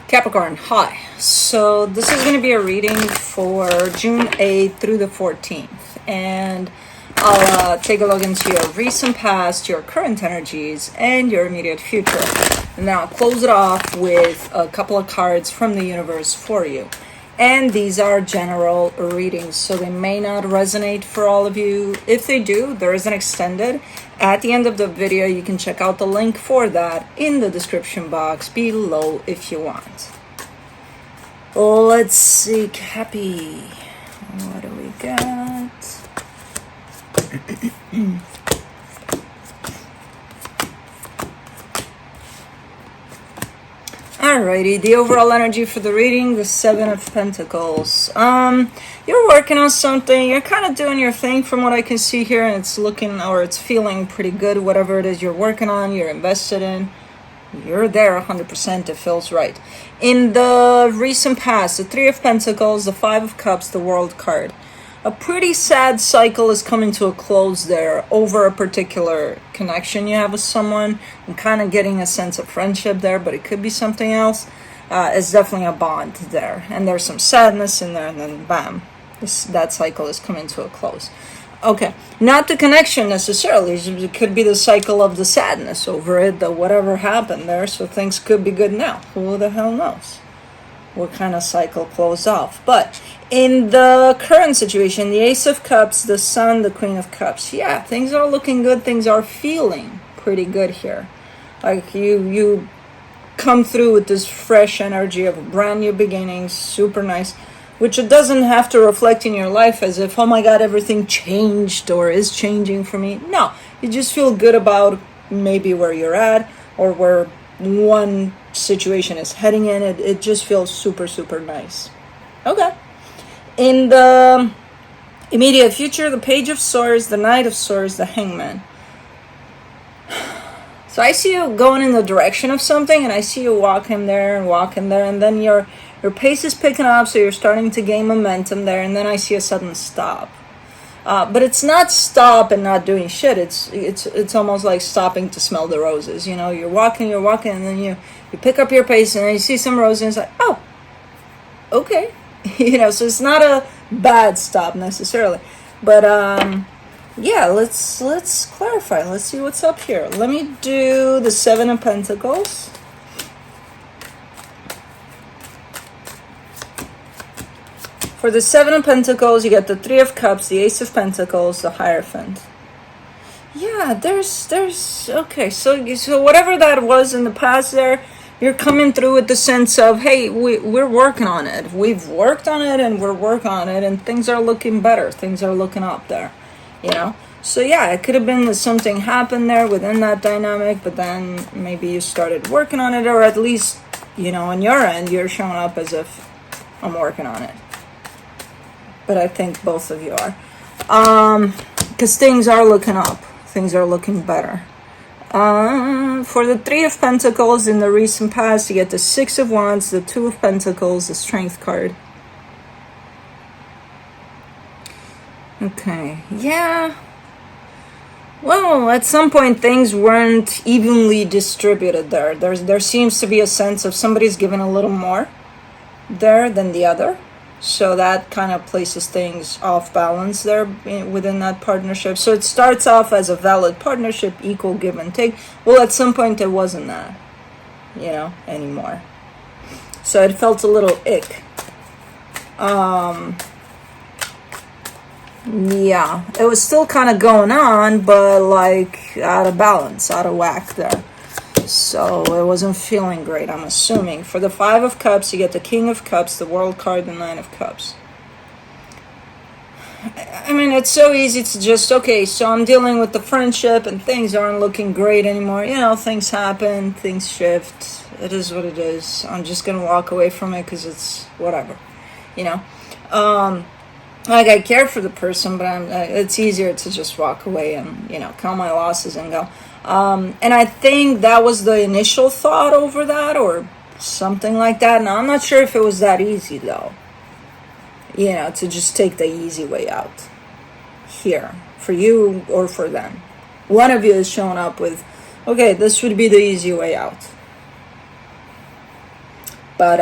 Capricorn, hi. So this is going to be a reading for June 8th through the 14th. And I'll take a look into your recent past, your current energies, and your immediate future. And then I'll close it off with a couple of cards from the universe for you. And these are general readings, so they may not resonate for all of you. If they do, there is an extended. At the end of the video, you can check out the link for that in the description box below if you want. Let's see, Cappy. What do we got? Alrighty, the overall energy for the reading, the Seven of Pentacles. You're working on something, you're kind of doing your thing from what I can see here, and it's looking, or it's feeling pretty good, whatever it is you're working on, you're invested in. You're there 100%, it feels right. In the recent past, the Three of Pentacles, the Five of Cups, the World card. A pretty sad cycle is coming to a close there over a particular connection you have with someone. I'm kind of getting a sense of friendship there, but it could be something else. It's definitely a bond there. And there's some sadness in there, and then bam, that cycle is coming to a close. Okay, not the connection necessarily. It could be the cycle of the sadness over it, the whatever happened there. So things could be good now. Who the hell knows what kind of cycle closed off? But in the current situation, the Ace of Cups, the Sun, the Queen of Cups. Yeah, things are looking good. Things are feeling pretty good here. Like you come through with this fresh energy of a brand new beginning. Super nice. Which it doesn't have to reflect in your life as if, oh my God, everything changed or is changing for me. No, you just feel good about maybe where you're at or where one situation is heading in. It just feels super, super nice. Okay. In the immediate future, the Page of Swords, the Knight of Swords, the Hangman. So I see you going in the direction of something, and I see you walking there, and then your pace is picking up, so you're starting to gain momentum there, and then I see a sudden stop. But it's not stop and not doing shit. It's almost like stopping to smell the roses. You know, you're walking, and then you pick up your pace, and then you see some roses, and it's like, oh, okay. You know, so it's not a bad stop necessarily. But yeah, let's clarify. Let's see what's up here. Let me do the Seven of Pentacles. For the Seven of Pentacles, you get the Three of Cups, the Ace of Pentacles, the Hierophant. Yeah, there's okay. So whatever that was in the past there, you're coming through with the sense of, hey, we're working on it. We've worked on it, and we're working on it, and things are looking better. Things are looking up there, you know? So yeah, it could have been that something happened there within that dynamic, but then maybe you started working on it, or at least, you know, on your end, you're showing up as if I'm working on it. But I think both of you are. Because things are looking up. Things are looking better. For the Three of Pentacles in the recent past, you get the Six of Wands, the Two of Pentacles, the Strength card. Okay, yeah. Well, at some point things weren't evenly distributed there. There seems to be a sense of somebody's given a little more there than the other. So that kind of places things off balance there within that partnership. So it starts off as a valid partnership, equal give and take. Well, at some point it wasn't that, you know, anymore. So it felt a little ick. Yeah, it was still kind of going on, but like out of balance, out of whack there. So it wasn't feeling great, I'm assuming. For the Five of Cups, you get the King of Cups, the World card, the Nine of Cups. I mean, it's so easy to just, okay, so I'm dealing with the friendship and things aren't looking great anymore. You know, things happen, things shift. It is what it is. I'm just going to walk away from it because it's whatever, you know. Like, I care for the person, but it's easier to just walk away and, you know, count my losses and go. And I think that was the initial thought over that or something like that. Now, I'm not sure if it was that easy, though, you know, to just take the easy way out here for you or for them. One of you is showing up with, okay, this would be the easy way out. But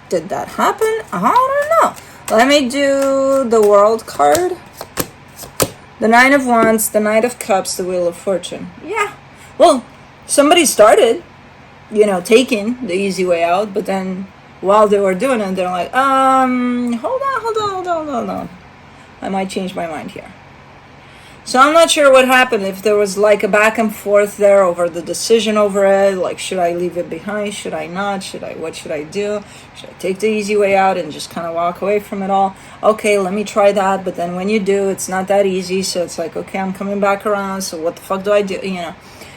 did that happen? I don't know. Let me do the World card. The Nine of Wands, the Knight of Cups, the Wheel of Fortune. Yeah. Well, somebody started, taking the easy way out, but then while they were doing it, they're like, hold on. I might change my mind here. So I'm not sure what happened, if there was like a back and forth there over the decision over it, like, should I leave it behind, should I not, what should I do, should I take the easy way out and just kind of walk away from it all? Okay, let me try that, but then when you do, it's not that easy, so it's like, okay, I'm coming back around, so what the fuck do I do,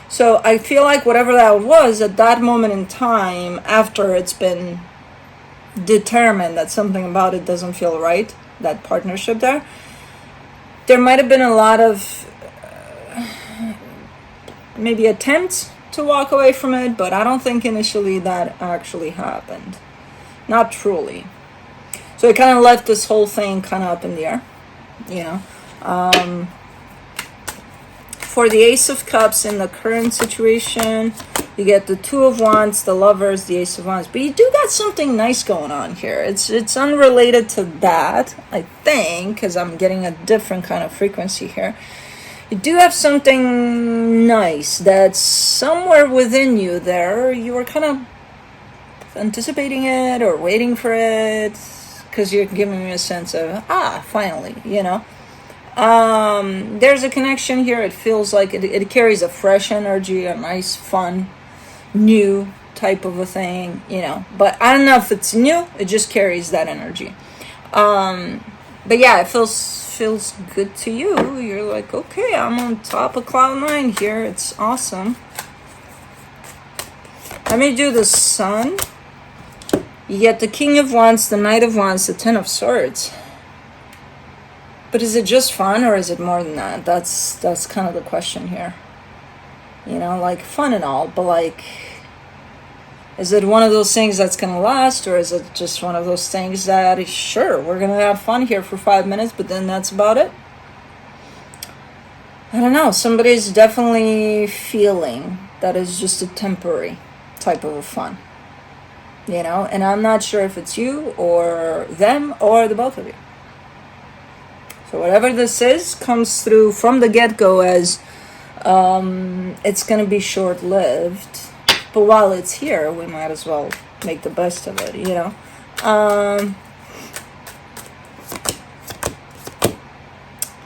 So I feel like whatever that was at that moment in time, after it's been determined that something about it doesn't feel right, that partnership there might have been a lot of maybe attempts to walk away from it, but I don't think initially that actually happened. Not truly. So it kind of left this whole thing kind of up in the air, For the Ace of Cups in the current situation, you get the Two of Wands, the Lovers, the Ace of Wands. But you do got something nice going on here. It's unrelated to that, I think, because I'm getting a different kind of frequency here. You do have something nice that's somewhere within you there. You were kind of anticipating it or waiting for it, because you're giving me a sense of, finally, There's a connection here. It feels like it carries a fresh energy, a nice, fun, new type of a thing, but I don't know if it's new, it just carries that energy. But yeah, it feels good to you. You're like, okay, I'm on top of cloud 9 here. It's awesome. Let me do the Sun. You get the King of Wands, the Knight of Wands, the Ten of Swords. But is it just fun, or is it more than that? That's kind of the question here. Like, fun and all, but like, is it one of those things that's going to last, or is it just one of those things that, sure, we're going to have fun here for 5 minutes, but then that's about it? I don't know. Somebody's definitely feeling that it's just a temporary type of a fun, and I'm not sure if it's you or them or the both of you. So whatever this is comes through from the get-go as it's going to be short-lived. But while it's here, we might as well make the best of it,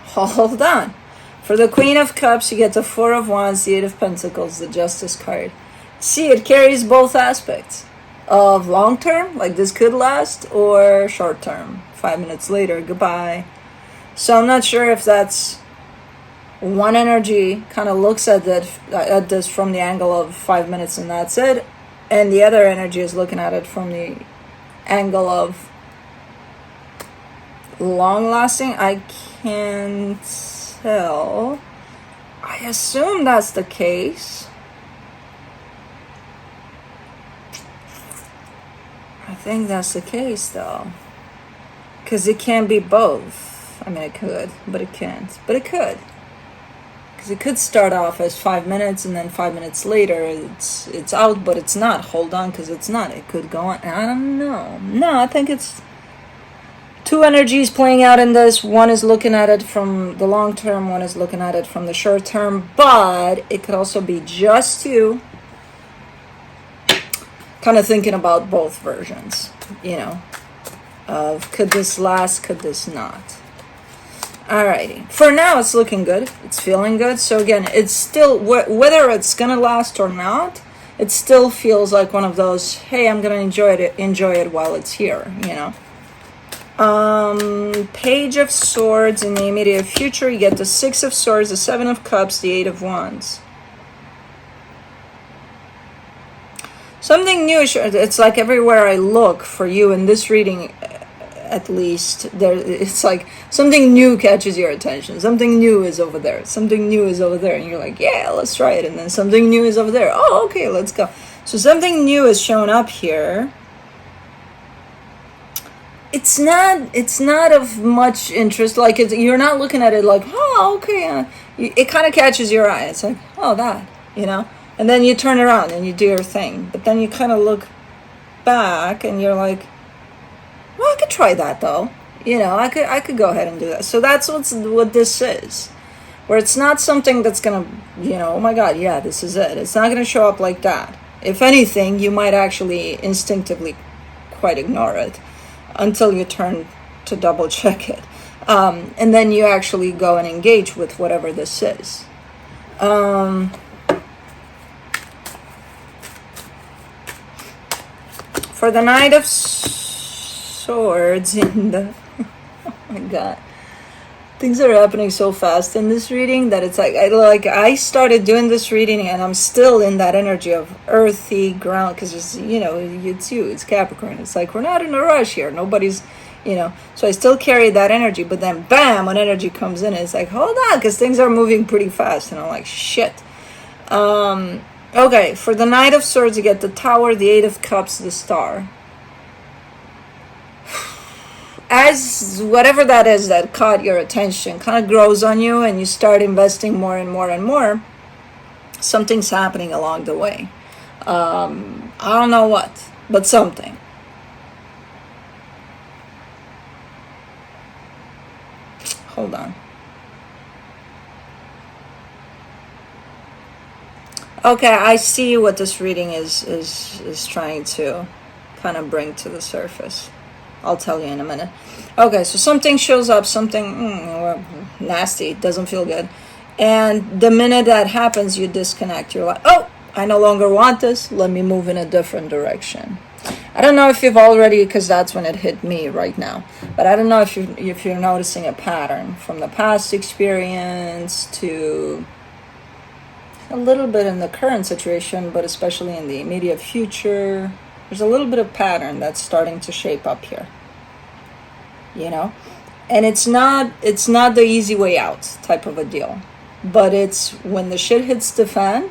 Hold on. For the Queen of Cups, you get the Four of Wands, the Eight of Pentacles, the Justice card. See, it carries both aspects of long-term, like this could last, or short-term. 5 minutes later, goodbye. So I'm not sure if that's one energy kind of looks at this from the angle of 5 minutes and that's it, and the other energy is looking at it from the angle of long-lasting. I can't tell. I assume that's the case. I think that's the case, though, because it can't be both. I mean, it could, but it can't. But it could. Because it could start off as 5 minutes, and then 5 minutes later, it's out, but it's not. Hold on, because it's not. It could go on. I don't know. No, I think it's two energies playing out in this. One is looking at it from the long term. One is looking at it from the short term. But it could also be just you kind of thinking about both versions, of could this last, could this not. Alrighty. For now, it's looking good. It's feeling good. So again, it's still, whether it's going to last or not, it still feels like one of those, hey, I'm going to enjoy it while it's here, Page of Swords in the immediate future. You get the Six of Swords, the Seven of Cups, the Eight of Wands. Something new. It's like everywhere I look for you in this reading, at least, it's like something new catches your attention. Something new is over there. Something new is over there. And you're like, yeah, let's try it. And then something new is over there. Oh, okay, let's go. So something new is showing up here. It's not of much interest. Like, you're not looking at it like, oh, okay. It kind of catches your eye. It's like, oh, that, And then you turn around and you do your thing. But then you kind of look back and you're like, well, I could try that though. I could go ahead and do that. So that's what this is. Where it's not something that's going to, oh my God, yeah, this is it. It's not going to show up like that. If anything, you might actually instinctively quite ignore it until you turn to double check it. And then you actually go and engage with whatever this is. For the Knight of Swords in the... oh my God. Things are happening so fast in this reading that it's like I started doing this reading and I'm still in that energy of earthy ground, because it's it's Capricorn. It's like we're not in a rush here. Nobody's, so I still carry that energy, but then bam, when energy comes in, it's like, hold on, because things are moving pretty fast, and I'm like, shit. Okay, for the Knight of Swords, you get the Tower, the Eight of Cups, the Star. As whatever that is that caught your attention kind of grows on you and you start investing more and more and more, something's happening along the way. I don't know what, but something. Hold on. Okay, I see what this reading is trying to kind of bring to the surface. I'll tell you in a minute. Okay, so something shows up, something nasty, doesn't feel good. And the minute that happens, you disconnect. You're like, oh, I no longer want this. Let me move in a different direction. I don't know if you've already, because that's when it hit me right now. But I don't know if you're noticing a pattern from the past experience to a little bit in the current situation, but especially in the immediate future. There's a little bit of pattern that's starting to shape up here, and it's not the easy way out type of a deal, but it's when the shit hits the fan,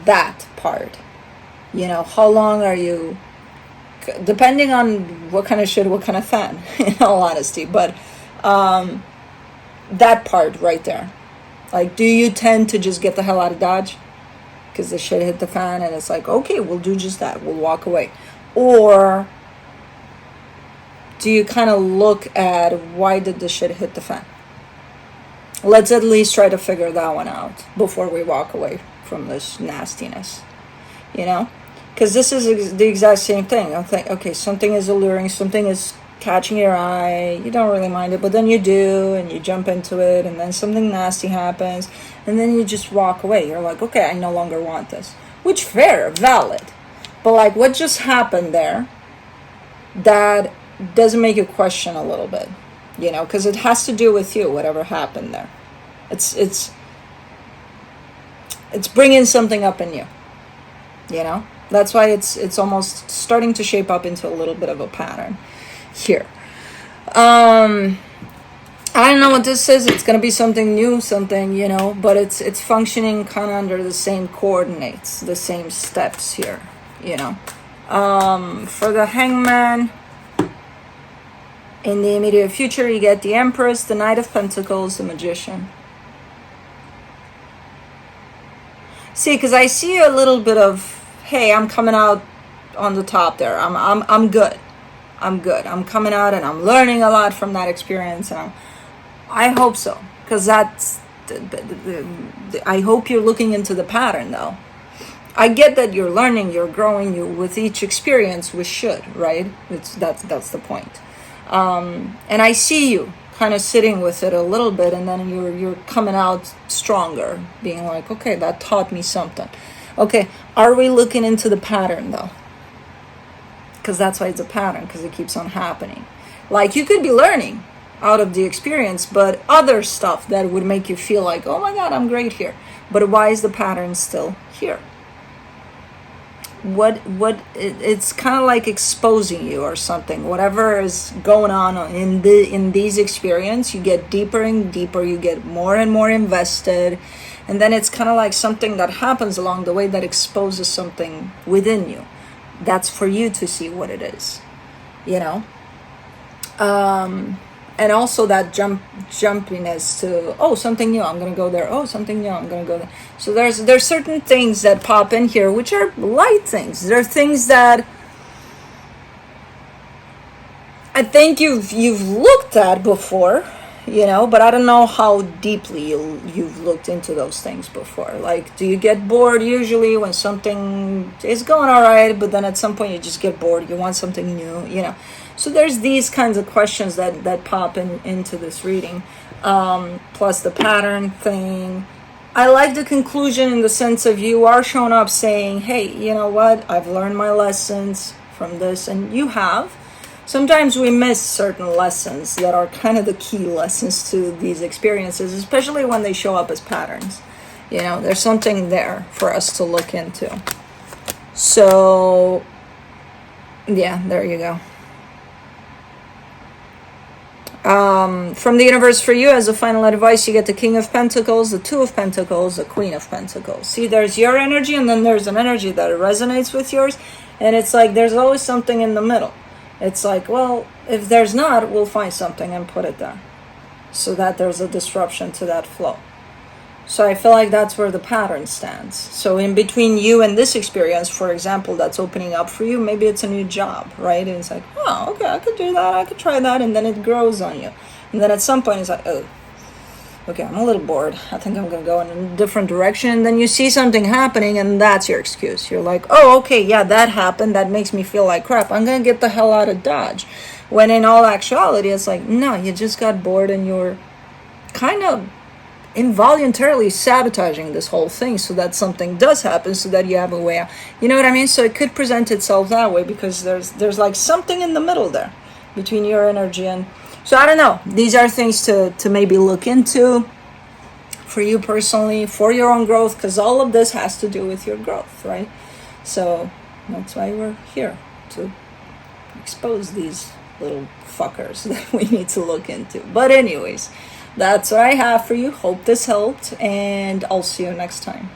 that part, how long are you, depending on what kind of shit, what kind of fan, in all honesty, but that part right there, like, do you tend to just get the hell out of Dodge? Because the shit hit the fan and it's like, okay, we'll do just that. We'll walk away. Or do you kind of look at why did the shit hit the fan? Let's at least try to figure that one out before we walk away from this nastiness. Because this is the exact same thing. I think, okay, something is alluring, something is catching your eye, you don't really mind it, but then you do, and you jump into it, and then something nasty happens, and then you just walk away. You're like, okay, I no longer want this. Which, fair, valid. But like, what just happened there that doesn't make you question a little bit, because it has to do with you, whatever happened there. It's bringing something up in you, That's why it's almost starting to shape up into a little bit of a pattern here. I don't know what this is. It's going to be something new, but it's functioning kind of under the same coordinates, the same steps here, For the Hangman, in the immediate future, you get the Empress, the Knight of Pentacles, the Magician. See, because I see a little bit of, hey, I'm coming out on the top there. I'm good. I'm good. I'm coming out and I'm learning a lot from that experience. And I hope so, because that's I hope you're looking into the pattern, though. I get that you're learning, you're growing, with each experience, we should, right? That's the point. And I see you kind of sitting with it a little bit, and then you're coming out stronger, being like, okay, that taught me something. Okay, are we looking into the pattern, though? Because that's why it's a pattern, because it keeps on happening. Like, you could be learning out of the experience, but other stuff that would make you feel like, oh my God, I'm great here. But why is the pattern still here? It's kind of like exposing you or something. Whatever is going on in these experience, you get deeper and deeper, you get more and more invested, and then it's kind of like something that happens along the way that exposes something within you. That's for you to see what it is, and also that jumpiness to, oh, something new, I'm gonna go there, oh, something new, I'm gonna go there. So there's certain things that pop in here which are light things. They're things that I think you've looked at before, but I don't know how deeply you've looked into those things before. Like, do you get bored usually when something is going all right, but then at some point you just get bored, you want something new. So there's these kinds of questions that pop into this reading, plus the pattern thing. I like the conclusion in the sense of you are showing up saying, hey, you know what, I've learned my lessons from this, and you have. Sometimes we miss certain lessons that are kind of the key lessons to these experiences, especially when they show up as patterns. There's something there for us to look into. So, yeah, there you go. From the universe for you, as a final advice, you get the King of Pentacles, the Two of Pentacles, the Queen of Pentacles. See, there's your energy, and then there's an energy that resonates with yours, and it's like there's always something in the middle. It's like, well, if there's not, we'll find something and put it there, so that there's a disruption to that flow. So I feel like that's where the pattern stands. So in between you and this experience, for example, that's opening up for you, maybe it's a new job, right? And it's like, oh, okay, I could do that, I could try that, and then it grows on you. And then at some point it's like, oh, okay, I'm a little bored, I think I'm gonna go in a different direction. And then you see something happening, and that's your excuse. You're like, oh, okay, yeah, that happened, that makes me feel like crap, I'm gonna get the hell out of Dodge. When in all actuality, it's like, no, you just got bored, and you're kind of involuntarily sabotaging this whole thing so that something does happen, so that you have a way out. You know what I mean? So it could present itself that way, because there's like something in the middle there between your energy and... So I don't know. These are things to maybe look into for you personally, for your own growth, because all of this has to do with your growth, right? So that's why we're here, to expose these little fuckers that we need to look into. But anyways, that's what I have for you. Hope this helped, and I'll see you next time.